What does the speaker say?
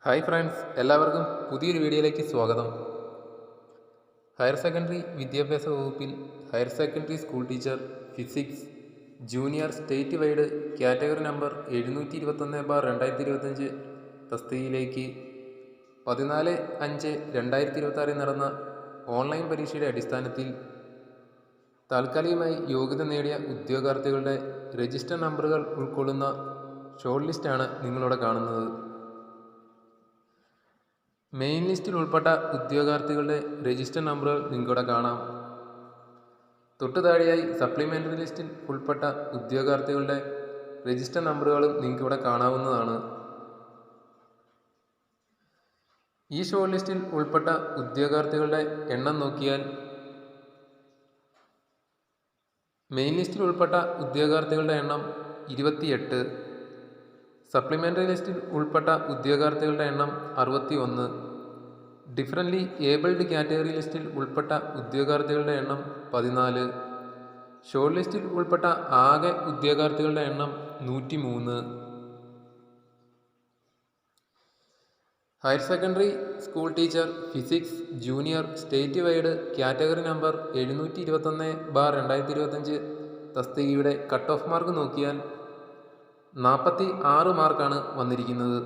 Hi friends, എല്ലാവർക്കും പുതിയൊരു വീഡിയോയിലേക്ക് സ്വാഗതം. ഹയർ സെക്കൻഡറി വിദ്യാഭ്യാസ വകുപ്പിൽ higher secondary school teacher physics junior state wide category number 721/2025 തസ്തികയിലേക്ക് 14/5/2026 നടന്ന ഓൺലൈൻ പരീക്ഷയുടെ അടിസ്ഥാനത്തിൽ താൽക്കാലികമായി യോഗ്യത നേടിയ ഉദ്യോഗാർത്ഥികളുടെ രജിസ്റ്റർ നമ്പറുകൾ ഉൾക്കൊള്ളുന്ന ഷോർട്ട് ലിസ്റ്റാണ് നിങ്ങളിവിടെ കാണുന്നത്. മെയിൻ ലിസ്റ്റിൽ ഉൾപ്പെട്ട ഉദ്യോഗാർത്ഥികളുടെ രജിസ്റ്റർ നമ്പറുകൾ നിങ്ങൾക്കിവിടെ കാണാം. തൊട്ടു താഴെയായി സപ്ലിമെൻ്ററി ലിസ്റ്റിൽ ഉൾപ്പെട്ട ഉദ്യോഗാർത്ഥികളുടെ രജിസ്റ്റർ നമ്പറുകളും നിങ്ങൾക്കിവിടെ കാണാവുന്നതാണ്. ഈ ഷോർട്ട് ലിസ്റ്റിൽ ഉൾപ്പെട്ട ഉദ്യോഗാർത്ഥികളുടെ എണ്ണം നോക്കിയാൽ മെയിൻ ലിസ്റ്റിൽ ഉൾപ്പെട്ട ഉദ്യോഗാർത്ഥികളുടെ എണ്ണം 28, സപ്ലിമെൻ്ററി ലിസ്റ്റിൽ ഉൾപ്പെട്ട ഉദ്യോഗാർത്ഥികളുടെ എണ്ണം 61, ഡിഫറൻ്റ്ലി ഏബിൾഡ് കാറ്റഗറി ലിസ്റ്റിൽ ഉൾപ്പെട്ട ഉദ്യോഗാർത്ഥികളുടെ എണ്ണം 14, ഷോർട്ട് ലിസ്റ്റിൽ ഉൾപ്പെട്ട ആകെ ഉദ്യോഗാർത്ഥികളുടെ എണ്ണം 103. Higher secondary school teacher physics junior state wide category number 721/2025 തസ്തികയുടെ കട്ട് ഓഫ് മാർക്ക് നോക്കിയാൽ 46 മാർക്കാണ് വന്നിരിക്കുന്നത്.